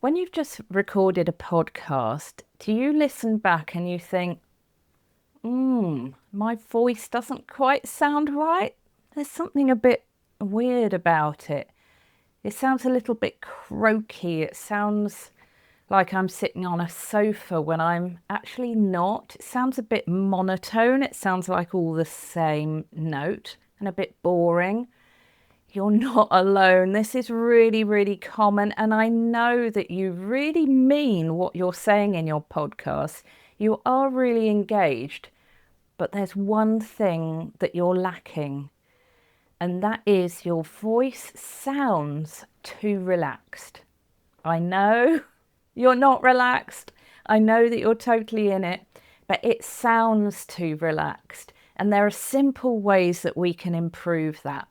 When you've just recorded a podcast, do you listen back and you think, my voice doesn't quite sound right? There's something a bit weird about it. It sounds a little bit croaky. It sounds like I'm sitting on a sofa when I'm actually not. It sounds a bit monotone. It sounds like all the same note and a bit boring. You're not alone. This is really, really common. And I know that you really mean what you're saying in your podcast. You are really engaged. But there's one thing that you're lacking, and that is your voice sounds too relaxed. I know you're not relaxed. I know that you're totally in it, but it sounds too relaxed. And there are simple ways that we can improve that.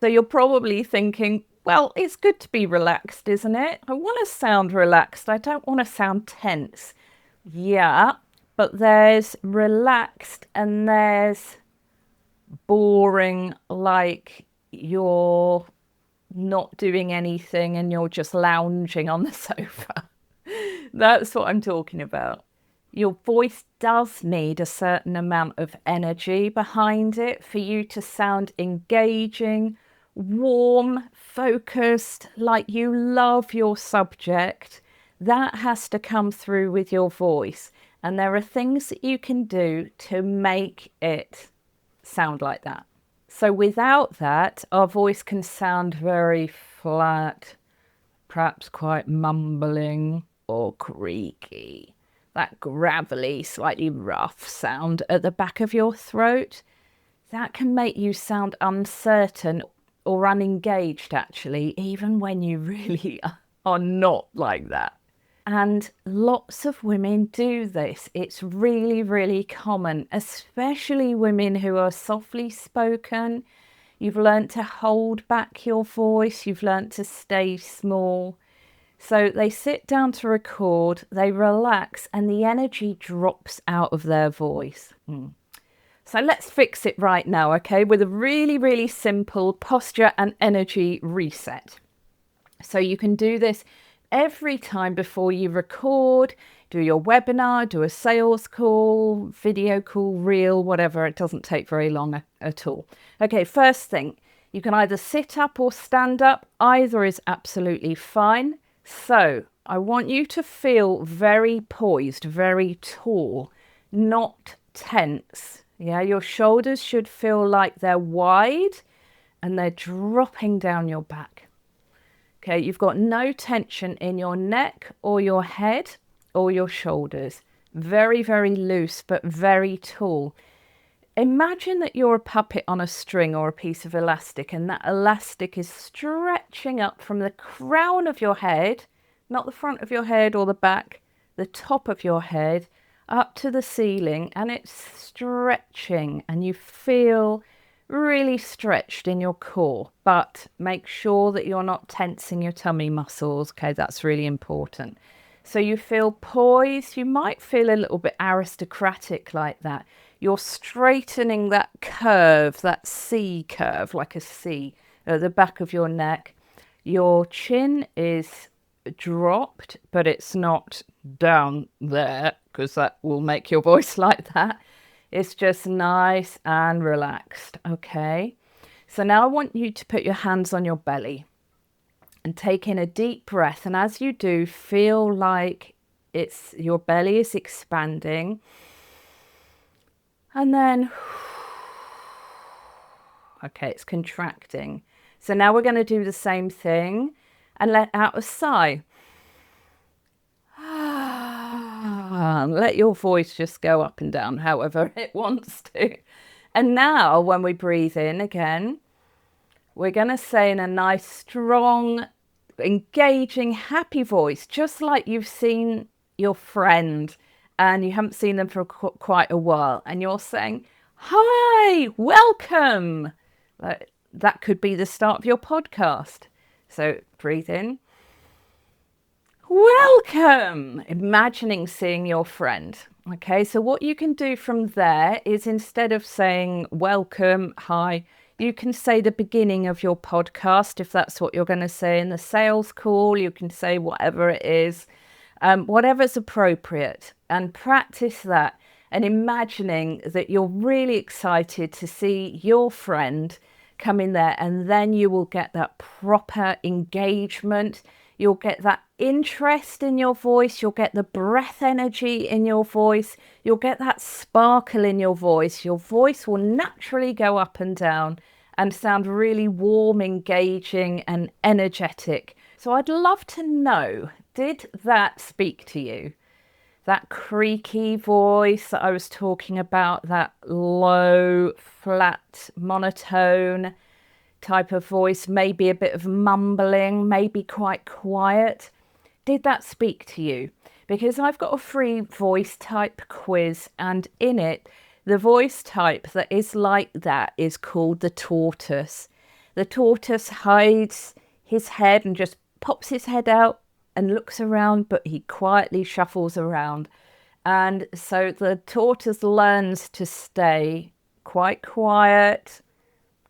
So you're probably thinking, well, it's good to be relaxed, isn't it? I want to sound relaxed. I don't want to sound tense. Yeah, but there's relaxed and there's boring, like you're not doing anything and you're just lounging on the sofa. That's what I'm talking about. Your voice does need a certain amount of energy behind it for you to sound engaging, warm, focused, like you love your subject. That has to come through with your voice. And there are things that you can do to make it sound like that. So without that, our voice can sound very flat, perhaps quite mumbling or creaky. That gravelly, slightly rough sound at the back of your throat, that can make you sound uncertain or unengaged, actually, even when you really are not like that. And lots of women do this. It's really, really common, especially women who are softly spoken. You've learnt to hold back your voice. You've learnt to stay small. So they sit down to record, they relax, and the energy drops out of their voice. So let's fix it right now, okay, with a really, really simple posture and energy reset. So you can do this every time before you record, do your webinar, do a sales call, video call, reel, whatever. It doesn't take very long at all. Okay, first thing, you can either sit up or stand up. Either is absolutely fine. So I want you to feel very poised, very tall, not tense. Yeah, your shoulders should feel like they're wide and they're dropping down your back. Okay, you've got no tension in your neck or your head or your shoulders. Very, very loose, but very tall. Imagine that you're a puppet on a string or a piece of elastic, and that elastic is stretching up from the crown of your head, not the front of your head or the back, the top of your head, up to the ceiling, and it's stretching, and you feel really stretched in your core, but make sure that you're not tensing your tummy muscles. Okay, that's really important. So you feel poised. You might feel a little bit aristocratic like that. You're straightening that curve, that C curve, like a C at the back of your neck. Your chin is dropped, but it's not down there because that will make your voice like that. It's just nice and relaxed, okay? So now I want you to put your hands on your belly and take in a deep breath. And as you do, feel like your belly is expanding. And then, okay, it's contracting. So now we're going to do the same thing and let out a sigh. Let your voice just go up and down however it wants to. And now when we breathe in again, we're going to say in a nice, strong, engaging, happy voice, just like you've seen your friend and you haven't seen them for quite a while. And you're saying, hi, welcome. That could be the start of your podcast. So breathe in. Welcome! Imagining seeing your friend. Okay, so what you can do from there is instead of saying welcome, hi, You can say the beginning of your podcast if that's what you're going to say in the sales call. You can say whatever it is, whatever's appropriate, and practice that. And imagining that you're really excited to see your friend come in there, and then you will get that proper engagement. You'll get that interest in your voice. You'll get the breath energy in your voice. You'll get that sparkle in your voice. Your voice will naturally go up and down and sound really warm, engaging, and energetic. So I'd love to know, did that speak to you? That creaky voice that I was talking about, that low, flat, monotone type of voice, maybe a bit of mumbling, maybe quite quiet. Did that speak to you? Because I've got a free voice type quiz, and in it, the voice type that is like that is called the tortoise. The tortoise hides his head and just pops his head out and looks around, but he quietly shuffles around. And so the tortoise learns to stay quite quiet,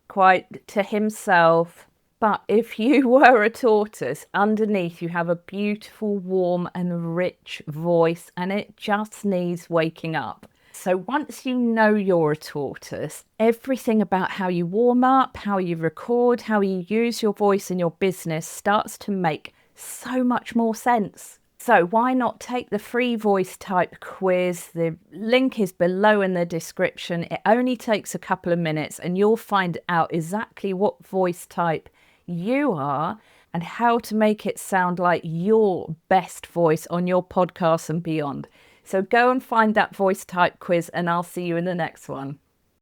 quite to himself. But if you were a tortoise, underneath you have a beautiful, warm and rich voice, and it just needs waking up. So once you know you're a tortoise, everything about how you warm up, how you record, how you use your voice in your business starts to make so much more sense. So why not take the free voice type quiz? The link is below in the description. It only takes a couple of minutes and you'll find out exactly what voice type you are and how to make it sound like your best voice on your podcast and beyond. So go and find that voice type quiz, and I'll see you in the next one.